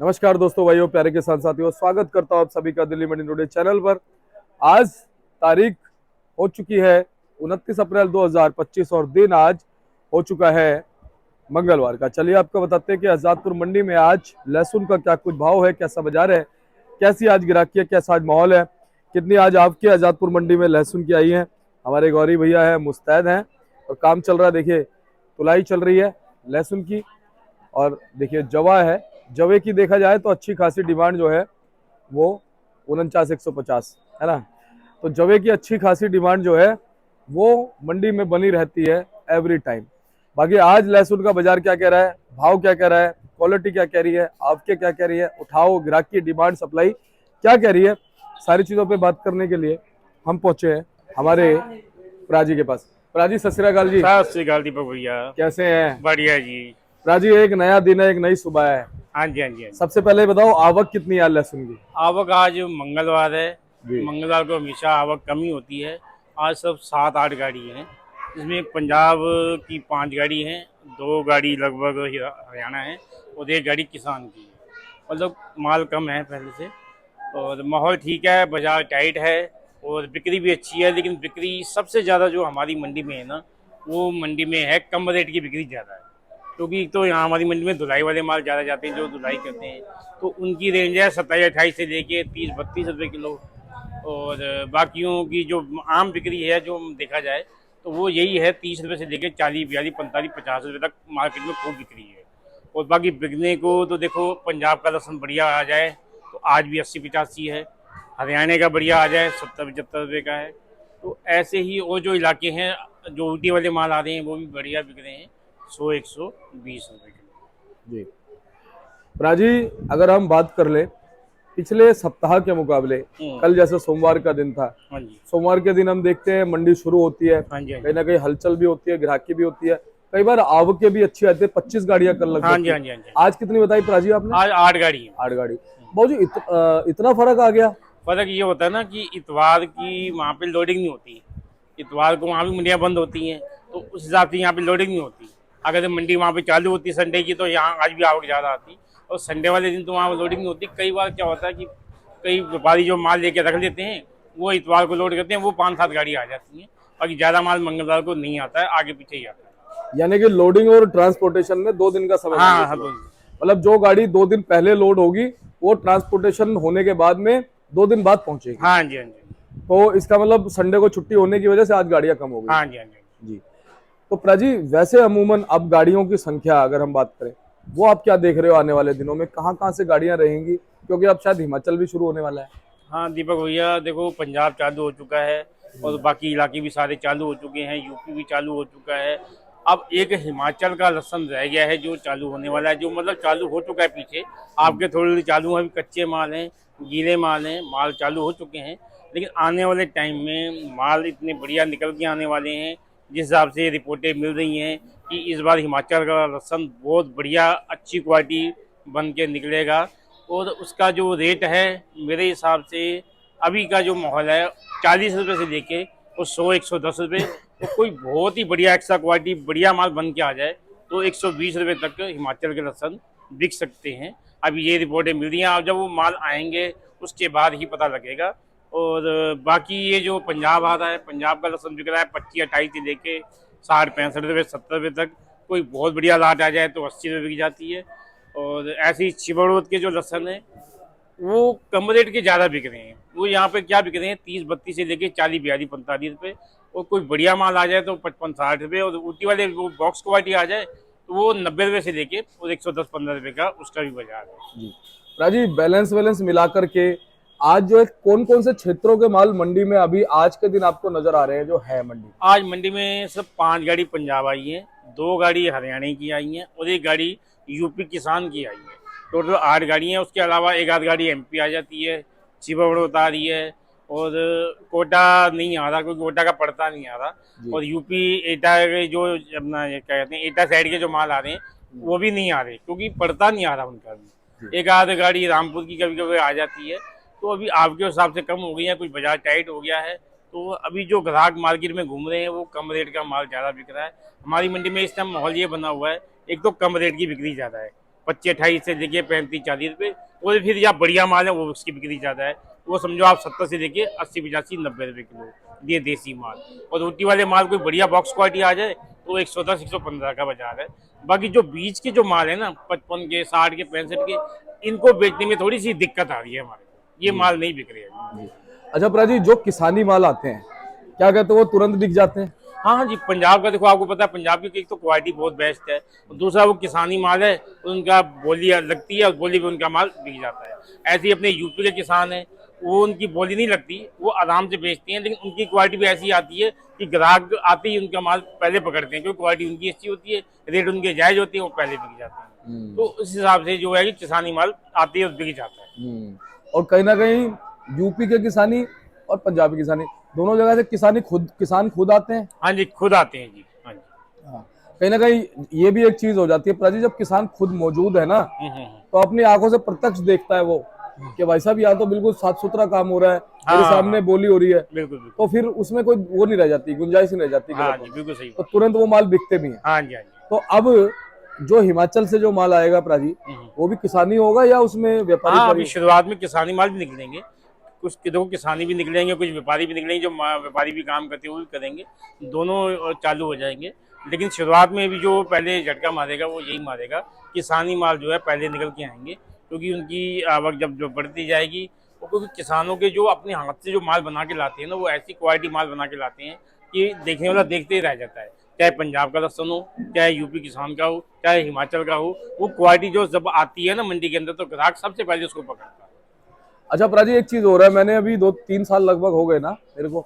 नमस्कार दोस्तों, भाइयों, प्यारे किसान साथियों, स्वागत करता हूं आप सभी का दिल्ली मंडी टुडे चैनल पर। आज तारीख हो चुकी है 29 अप्रैल 2025 और दिन आज हो चुका है मंगलवार का। चलिए आपको बताते हैं कि आजादपुर मंडी में आज लहसुन का क्या कुछ भाव है, कैसा बाजार है, कैसी आज गिराकी है, कैसा आज माहौल है, कितनी आज आपकी आजादपुर मंडी में लहसुन की आई है। हमारे गौरी भैया है, मुस्तैद हैं और काम चल रहा है। देखिए तुलाई चल रही है लहसुन की। और देखिए जवा है, जवे की देखा जाए तो अच्छी खासी डिमांड जो है वो 49,150 है ना। तो जवे की अच्छी खासी डिमांड जो है वो मंडी में बनी रहती है एवरी टाइम। बाकी आज लहसुन का बाजार क्या कह रहा है, भाव क्या कह रहा है, क्वालिटी क्या कह रही है, आपके क्या कह रही है, उठाओ ग्राहक की डिमांड सप्लाई क्या कह रही है, सारी चीजों पे बात करने के लिए हम पहुंचे हैं हमारे प्राजी के पास। प्राजी सत श्री अकाल जी। सत श्री अकाल दीपक भैया। कैसे हैं? बढ़िया जी। प्राजी एक नया दिन है, एक नई सुबह है। हाँ जी, हाँ जी, हाँ जी। सबसे पहले बताओ आवक कितनी है लहसुन की? आवक आज मंगलवार है। जी। मंगलवार को हमेशा आवक कम ही होती है। आज सब 7-8 गाड़ी हैं। इसमें पंजाब की 5 गाड़ी हैं, 2 गाड़ी लगभग हरियाणा है और 1 गाड़ी किसान की है। मतलब माल कम है पहले से और माहौल ठीक है, बाजार टाइट है और बिक्री भी अच्छी है। लेकिन बिक्री सबसे ज़्यादा जो हमारी मंडी में है ना, वो मंडी में है कम रेट की बिक्री ज़्यादा है। क्योंकि तो यहाँ हमारी मंडी में धुलाई वाले माल ज़्यादा जाते हैं, जो धुलाई करते हैं, तो उनकी रेंज है 27-28 से लेके 30-32 रुपये किलो। और बाकियों की जो आम बिक्री है, जो देखा जाए तो वो यही है 30 रुपये से लेके 40-42-45-50 रुपये तक मार्केट में खूब बिक्री है। और बाकी बिकने को तो देखो, पंजाब का लहसुन बढ़िया आ जाए तो आज भी 80-85 है, हरियाणा का बढ़िया आ जाए 70-75 रुपये का है। तो ऐसे ही और जो इलाके हैं, जो ऊटी वाले माल आ रहे हैं, वो भी बढ़िया बिक रहे हैं 100-120 रुपये किलो। जी प्राजी, अगर हम बात कर ले पिछले सप्ताह के मुकाबले, कल जैसे सोमवार का दिन था, हाँ जी, सोमवार के दिन हम देखते हैं मंडी शुरू होती है, हाँ जी, हाँ कहीं जी, ना कहीं हलचल भी होती है, ग्राहकी भी होती है, कई बार आवकें भी अच्छी आती है। 25 गाड़ियां कल हाँ लगभग जी, हाँ थी। जी, हाँ जी। आज कितनी बताई प्राजी आपने? आज 8 गाड़ी है। 8 गाड़ी। बाबूजी इतना फर्क आ गया? फर्क ये होता है ना कि इतवार की वहाँ पे लोडिंग नहीं होती। इतवार को वहाँ भी मंडियाँ बंद होती हैं, तो उस हिसाब से यहाँ पे लोडिंग नहीं होती। अगर मंडी वहाँ पे चालू होती संडे की, तो यहाँ आज भी आवक ज़्यादा आती। और संडे वाले दिन तो वहाँ लोडिंग नहीं होती। कई बार क्या होता है कि कई व्यापारी जो माल लेके रख लेते हैं, वो इतवार को लोड करते हैं, वो 5-7 गाड़ी आ जाती हैं। बाकी ज़्यादा माल मंगलवार को नहीं आता है, आगे पीछे ही आता है। यानी कि लोडिंग और ट्रांसपोर्टेशन में 2 दिन का समय मान हाँ के हाँ, चलो। तो मतलब जो गाड़ी 2 दिन पहले लोड होगी वो ट्रांसपोर्टेशन होने के बाद में 2 दिन बाद पहुंचेगी। हाँ जी, हाँ जी, तो इसका मतलब संडे को छुट्टी होने की वजह से आज गाड़ियां कम हो गई। हाँ जी, हाँ जी। जी। तो प्राजी, वैसे अमूमन अब गाड़ियों की संख्या अगर हम बात करें, वो आप क्या देख रहे हो आने वाले दिनों में, कहाँ कहाँ से गाड़ियां रहेंगी? क्योंकि अब शायद हिमाचल भी शुरू होने वाला है। हाँ दीपक भैया, देखो पंजाब चालू हो चुका है और बाकी इलाके भी सारे चालू हो चुके हैं, यूपी भी चालू हो चुका है। अब एक हिमाचल का लसन रह गया है जो चालू होने वाला है, जो मतलब चालू हो चुका है पीछे। आपके थोड़े चालू हैं, अभी कच्चे माल हैं, गीले माल हैं, माल चालू हो चुके हैं। लेकिन आने वाले टाइम में माल इतने बढ़िया निकल के आने वाले हैं, जिस हिसाब से रिपोर्टें मिल रही हैं कि इस बार हिमाचल का लहसुन बहुत बढ़िया अच्छी क्वालिटी बन के निकलेगा। और उसका जो रेट है, मेरे हिसाब से अभी का जो माहौल है, 40 रुपये से लेके वो 100-110 रुपये। तो कोई बहुत ही बढ़िया एक्स्ट्रा क्वालिटी बढ़िया माल बन के आ जाए तो 120 रुपये तक हिमाचल के लहसुन बिक सकते हैं। अभी ये रिपोर्टें मिल रही हैं, अब जब वो माल आएंगे उसके बाद ही पता लगेगा। और बाकी ये जो पंजाब आ रहा है, पंजाब का लहसुन बिक रहा है 25-28 से लेके 60-65 रुपये 70 रुपये तक। कोई बहुत बढ़िया लाट आ जाए तो 80 रुपये बिक जाती है। और ऐसे ही चिबड़ोद के जो लहसुन है, वो कम रेट के ज़्यादा बिक रहे हैं। वो यहाँ पे क्या बिक रहे हैं, 30-32 से लेके 40-42-45 रुपये। और कोई बढ़िया माल आ जाए तो 55-60 रुपये। और ऊटी वाले वो बॉक्स क्वालिटी आ जाए तो वो 90 रुपये से लेके और 110-15 रुपये का उसका भी बाजार है। जी राजी, बैलेंस वैलेंस मिलाकर के आज जो है कौन कौन से क्षेत्रों के माल मंडी में अभी आज के दिन आपको नजर आ रहे हैं जो है मंडी? आज मंडी में सब 5 गाड़ी पंजाब आई है, 2 गाड़ी हरियाणा की आई हैं और 1 गाड़ी यूपी किसान की आई है। टोटल 8 गाड़ी हैं। उसके अलावा 1 आध गाड़ी एमपी आ जाती है, चिबड़ोद आ रही है। और कोटा नहीं आ रहा, क्योंकि कोटा का पड़ता नहीं आ रहा। और यूपी एटा के जो अपना ये क्या कहते हैं, एटा साइड के जो माल आ रहे हैं वो भी नहीं आ रहे, क्योंकि पड़ता नहीं आ रहा उनका भी। 1 आध गाड़ी रामपुर की कभी कभी आ जाती है। तो अभी आपके हिसाब से कम हो गई है, कुछ बाजार टाइट हो गया है। तो अभी जो ग्राहक मार्केट में घूम रहे हैं, वो कम रेट का माल ज़्यादा बिक रहा है। हमारी मंडी में इस टाइम माहौल ये बना हुआ है, एक तो कम रेट की बिक्री ज़्यादा है, 25-28 से लेके 35-40 रुपए। और फिर या बढ़िया माल है वो उसकी बिक्री ज़्यादा है, वो समझो आप 70 से लेके 80-85-90 रुपए किलो, ये देसी माल। और ऊटी वाले माल कोई बढ़िया बॉक्स क्वालिटी आ जाए तो 110-115 का बाजार है। बाकी जो बीच के जो माल है ना 55 के, 60 के, 65 के, इनको बेचने में थोड़ी सी दिक्कत आ रही है हमारे को, ये माल नहीं बिक रहे हैं। अच्छा प्राजी, जो किसानी माल आते हैं क्या कहते हैं वो तुरंत बिक जाते हैं? हाँ हाँ जी, पंजाब का देखो आपको पता है, पंजाब की एक तो क्वालिटी बहुत बेस्ट है, और दूसरा वो किसानी माल है, उनका बोली लगती है और बोली पे उनका माल बिक जाता है। ऐसे ही अपने यूपी के किसान हैं, वो उनकी बोली नहीं लगती, वो आराम से बेचते हैं, लेकिन उनकी क्वालिटी भी ऐसी आती है कि ग्राहक आते ही उनका माल पहले पकड़ते हैं, क्योंकि क्वालिटी उनकी अच्छी होती है, रेट उनके जायज होते हैं, वो पहले बिक जाते हैं। तो उस हिसाब से जो है कि किसानी माल आते ही और बिक जाता है। और कहीं ना कहीं यूपी के किसानी और पंजाबी किसानी दोनों जगह से किसान खुद आते हैं। हाँ जी, खुद आते हैं जी। हाँ जी। हाँ, कहीं ना कहीं ये भी एक चीज हो जाती है प्राजी, जब किसान खुद मौजूद है ना तो अपनी आंखों से प्रत्यक्ष देखता है वो कि भाई साहब यहाँ तो बिल्कुल साफ सुथरा काम हो रहा है, मेरे सामने बोली हो रही है, बिल्कुल बिल्कुल। तो फिर उसमें कोई वो नहीं रह जाती, गुंजाइश नहीं रह जाती, हाँ जी, बिल्कुल सही। तो तुरंत वो माल बिकते भी हैं। हाँ जी, हाँ जी। तो अब जो हिमाचल से जो माल आएगा प्राजी, वो भी किसानी होगा या उसमें व्यापारी? हाँ, अभी शुरुआत में किसानी माल भी निकलेंगे, कुछ देखो किसानी भी निकलेंगे, कुछ व्यापारी भी निकलेंगे, जो व्यापारी भी काम करते हैं वो भी करेंगे, दोनों चालू हो जाएंगे। लेकिन शुरुआत में भी जो पहले झटका मारेगा वो यही मारेगा, किसानी माल जो है पहले निकल के आएंगे, क्योंकि उनकी आवक जब जो बढ़ती जाएगी, क्योंकि किसानों के जो अपने हाथ से जो माल बना के लाते हैं ना, वो ऐसी क्वालिटी माल बना के लाते हैं कि देखने वाला देखते ही रह जाता है। चाहे पंजाब का लहसुन हो, चाहे यूपी किसान का हो, चाहे हिमाचल का हो, वो क्वालिटी जो जब आती है ना मंडी के अंदर, तो ग्राहक सबसे पहले उसको पकड़ता है। अच्छा प्राजी, एक चीज हो रहा है, मैंने अभी 2-3 साल लगभग हो गए ना मेरे को,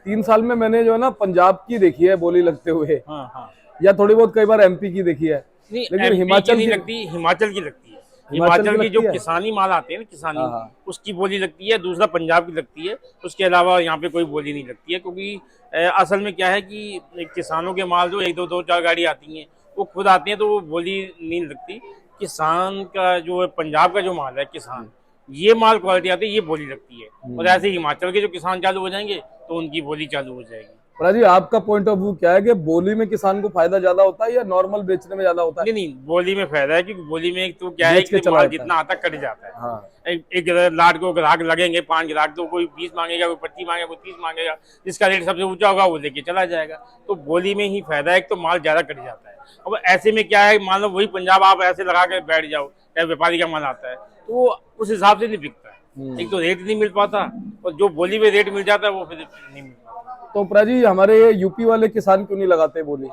3 साल में मैंने जो है ना पंजाब की देखी है बोली लगते हुए, हाँ हाँ। या थोड़ी बहुत कई बार एमपी की देखी है, नहीं, लेकिन हिमाचल नहीं की लगती, हिमाचल की लगती है। हिमाचल हिमाचल की की जो लगती है? किसानी माल आते हैं ना, किसानी, हाँ। उसकी बोली लगती है, दूसरा पंजाब की लगती है। उसके अलावा यहाँ पे कोई बोली नहीं लगती है, क्योंकि असल में क्या है कि किसानों के माल जो 1-2-4 गाड़ी आती हैं, वो खुद आते हैं, तो वो बोली नहीं लगती। किसान का जो पंजाब का जो माल है, किसान, ये माल क्वालिटी आती है, ये बोली लगती है। और ऐसे हिमाचल के जो किसान चालू हो जाएंगे तो उनकी बोली चालू हो जाएगी। प्राजी, आपका पॉइंट ऑफ व्यू क्या है कि बोली में किसान को फायदा ज्यादा होता है या नॉर्मल बेचने में ज्यादा होता है? नहीं, बोली में फायदा है, क्योंकि बोली में एक तो क्या है बेच के कि चला माल जाता है। जितना आता कट जाता है। हाँ। एक लाट को ग्राहक लगेंगे, 5 ग्राहक, तो कोई 20 मांगेगा, कोई 25 मांगेगा, कोई 30 मांगेगा, जिसका रेट सबसे ऊंचा होगा वो लेके चला जाएगा। तो बोली में ही फायदा है, एक तो माल ज्यादा कट जाता है। अब ऐसे में क्या है, मान लो वही पंजाब आप ऐसे लगा के बैठ जाओ, चाहे व्यापारी का माल आता है, तो उस हिसाब से नहीं बिकता है। एक तो रेट नहीं मिल पाता, और जो बोली में रेट मिल जाता है वो फिर नहीं मिल पाता। तो प्राजी, हमारे यूपी वाले किसान क्यों नहीं लगाते बोली?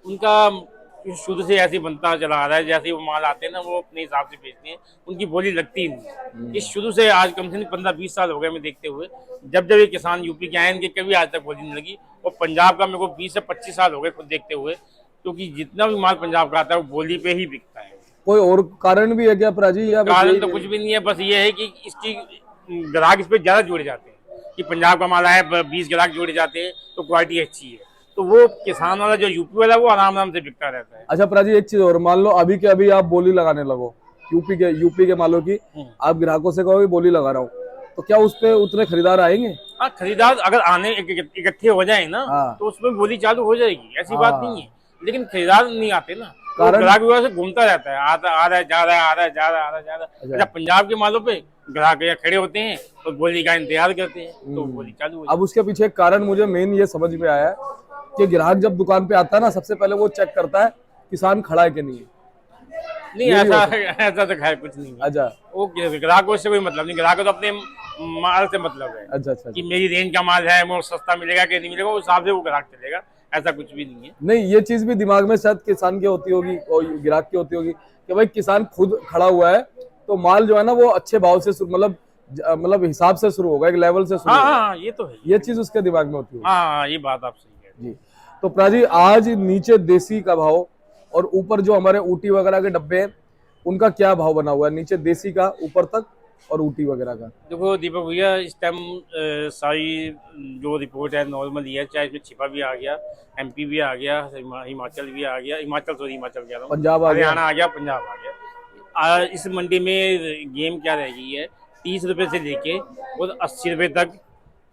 उनका शुरू से ऐसे बनता चला आ रहा है, जैसे वो माल आते हैं ना, वो अपने हिसाब से बेचते हैं, उनकी बोली लगती ही नहीं। इस शुरू से आज कम से कम 15-20 साल हो गए मैं देखते हुए, जब जब ये किसान यूपी के आए, इनके कभी आज तक बोली नहीं लगी। और पंजाब का मेरे को 20 से 25 साल हो गए खुद देखते हुए, क्योंकि जितना भी माल पंजाब का आता है वो बोली पे ही बिकता है। कोई और कारण भी है क्या प्राजी, या बस कारण यही तो है? कुछ भी नहीं है, बस ये है कि इसकी ग्राहक इस पे ज्यादा जुड़े जाते हैं, कि पंजाब का माल आया, 20 ग्राहक जोड़े जाते हैं, तो क्वालिटी अच्छी है, तो वो किसान वाला जो यूपी वाला वो आराम आराम से बिकता रहता है। अच्छा प्राजी, एक चीज और, मान लो अभी के अभी आप बोली लगाने लगो यूपी के मालों की, आप ग्राहकों से कहो बोली लगा रहा हूँ, तो क्या उस पे उतने खरीदार आएंगे? हाँ, खरीदार अगर आने इकट्ठे हो जाए ना, हाँ। तो उसमें बोली चालू हो जाएगी, ऐसी बात नहीं है। लेकिन खरीदार नहीं आते ना, तो कारण? ग्राहक वजह से घूमता रहता है, आ रहा है, जा रहा है, आ रहा है, जा रहा है, आ रहा है, जा रहा है। अच्छा, पंजाब के मालों पे ग्राहक या खड़े होते हैं और बोली का इंतजार करते हैं, तो बोली चालू हो अब उसके पीछे एक कारण मुझे मेन ये समझ में आया है कि ग्राहक जब दुकान पे आता है ना, सबसे पहले वो चेक करता है किसान खड़ा है कि नहीं है। नहीं, ऐसा तो खैर कुछ नहीं है। अच्छा। वो ग्राहकों से कोई मतलब नहीं, ग्राहक को तो अपने माल से मतलब है। अच्छा। कि मेरी रेंज का माल है, वो सस्ता मिलेगा कि नहीं मिलेगा, उस हिसाब से वो ग्राहक चलेगा, ऐसा कुछ भी नहीं है। नहीं, ये चीज भी दिमाग में शायद किसान की होती होगी और ग्राहक की होती होगी कि भाई किसान खुद खड़ा हुआ है, तो माल जो है ना वो अच्छे भाव से मतलब हिसाब से शुरू होगा, एक लेवल से शुरू होगा। हाँ, ये तो है, ये चीज उसके दिमाग में होती है। हाँ, ये बात आप सही है जी। तो प्राजी, आज नीचे देसी का भाव और ऊपर जो हमारे ऊटी वगैरह के डब्बे हैं उनका क्या भाव बना हुआ है? नीचे देसी का ऊपर तक और ऊटी वगैरह का। देखो दीपक भैया, इस टाइम सारी जो रिपोर्ट है नॉर्मल ही है, चाहे इसमें छिपा भी आ गया, एमपी भी आ गया, हिमाचल भी आ गया, हिमाचल कह रहा हूँ, पंजाब आ गया, हरियाणा आ गया, पंजाब आ गया। इस मंडी में गेम क्या रह गई है, 30 रुपए से लेके और 80 रुपए तक।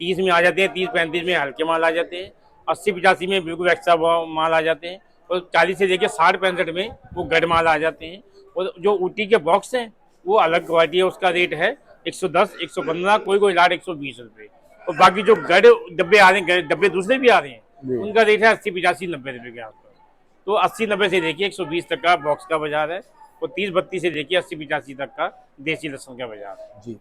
30 में आ जाते हैं, 30-35 में हल्के माल आ जाते हैं, 80-85 में बिल्कुल एक्स्ट्रा माल आ जाते हैं, और 40 से लेके 60-65 में वो गढ़ माल आ जाते हैं। और जो ऊटी के बॉक्स हैं वो अलग क्वालिटी है, उसका रेट है 110, 115, कोई लाट 120 रुपये। और बाकी जो गड़ डब्बे आ रहे हैं, डब्बे दूसरे भी आ रहे जी। हैं, उनका रेट है 80, 85, 90 रुपये के आसपास। तो 80, 90 से देखिए 120 तक का बॉक्स का बाजार है, और 30, 32 से देखिए 80, 85 तक का देसी लहसुन का बाजार है। जी।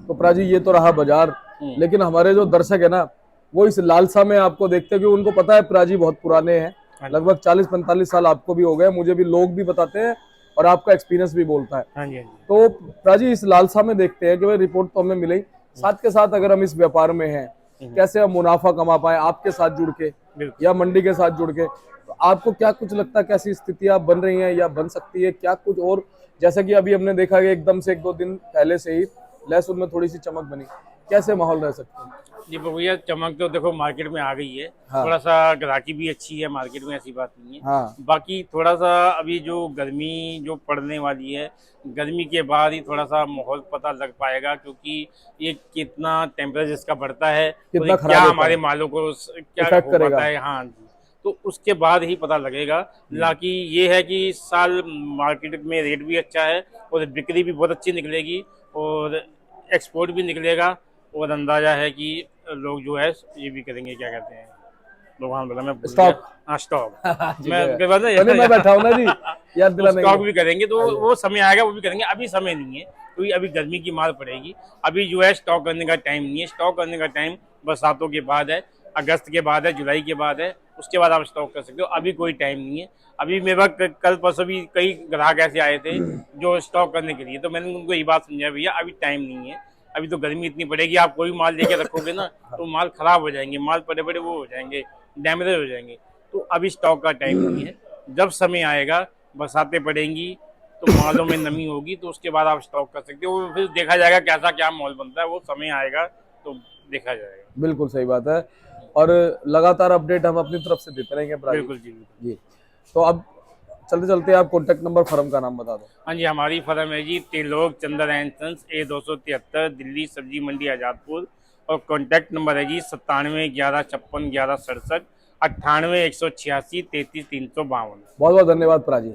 तो प्रा जी, ये तो रहा बाजार, लेकिन हमारे जो दर्शक है ना, वो इस लालसा में आपको देखते हैं कि उनको पता है प्रा जी बहुत पुराने हैं, लगभग 40-45 साल आपको भी हो गए, मुझे भी लोग भी बताते हैं और आपका एक्सपीरियंस भी बोलता है। हाँ जी, हाँ जी। तो प्रा जी, इस लालसा में देखते हैं कि भाई रिपोर्ट तो हमें मिली, साथ के साथ अगर हम इस व्यापार में हैं, कैसे हम मुनाफा कमा पाए आपके साथ जुड़ के या मंडी के साथ जुड़ के, तो आपको क्या कुछ लगता है, कैसी स्थितियां बन रही हैं या बन सकती है क्या कुछ? और जैसे कि अभी हमने देखा कि एकदम से 1-2 दिन पहले से ही लहसुन में थोड़ी सी चमक बनी, कैसे माहौल रह सकते हैं? जी भैया, चमक तो देखो मार्केट में आ गई है। हाँ। थोड़ा सा ग्राहकी भी अच्छी है मार्केट में, ऐसी बात नहीं है। हाँ। बाकी थोड़ा सा अभी जो गर्मी जो पड़ने वाली है, गर्मी के बाद ही थोड़ा सा माहौल पता लग पाएगा, क्योंकि ये कितना टेम्परेचर इसका बढ़ता है, कितना और खराब क्या होता हमारे है, मालों को क्या इफेक्ट हो करेगा। पाता है। हाँ जी, तो उसके बाद ही पता लगेगा। बाकी ये है कि इस साल मार्केट में रेट भी अच्छा है, और बिक्री भी बहुत अच्छी निकलेगी, और एक्सपोर्ट भी निकलेगा, और अंदाजा है कि लोग जो है ये भी करेंगे, क्या कहते हैं, भगवान बोला मैं भूल गया। स्टॉक। हाँ, स्टॉक। जी, मैं मैं उसके बाद ना मैं बैठा हूँ ना जी, याद दिलाने के स्टॉक लिए। भी करेंगे, तो वो समय आएगा, वो भी करेंगे। अभी समय नहीं है, क्योंकि अभी गर्मी की मार पड़ेगी। अभी जो है स्टॉक करने का टाइम नहीं है। स्टॉक करने का टाइम बरसातों के बाद है, अगस्त के बाद है, जुलाई के बाद है, उसके बाद आप स्टॉक कर सकते हो। अभी कोई टाइम नहीं है। अभी मेरे पास कल परसों भी कई ग्राहक ऐसे आए थे जो स्टॉक करने के लिए, तो मैंने उनको ये बात समझाया, भैया अभी टाइम नहीं है, अभी तो गर्मी इतनी पड़ेगी, आप कोई माल लेके रखोगे ना तो माल खराब हो जाएंगे, माल पड़े पड़े वो हो जाएंगे, डैमेज हो जाएंगे। तो अभी स्टॉक का टाइम नहीं है। जब समय आएगा, बरसातें पड़ेंगी, तो मालों में नमी होगी, तो उसके बाद आप स्टॉक कर सकते हो। फिर देखा जाएगा कैसा क्या माहौल बनता है, वो समय आएगा तो देखा जाएगा। बिल्कुल सही बात है, और लगातार अपडेट हम अपनी तरफ से देते रहेंगे प्रा जी। बिल्कुल जी, बिल्कुल। जी। तो अब चलते चलते आप कॉन्टेक्ट नंबर फर्म का नाम बता दो। हाँ जी, हमारी फर्म है जी त्रिलोक चंद्र एंड सन्स, A273, दिल्ली सब्जी मंडी आजादपुर। और कॉन्टैक्ट नंबर है जी 97 11 56 11 67, 98 186 33 352। बहुत बहुत धन्यवाद प्रा जी।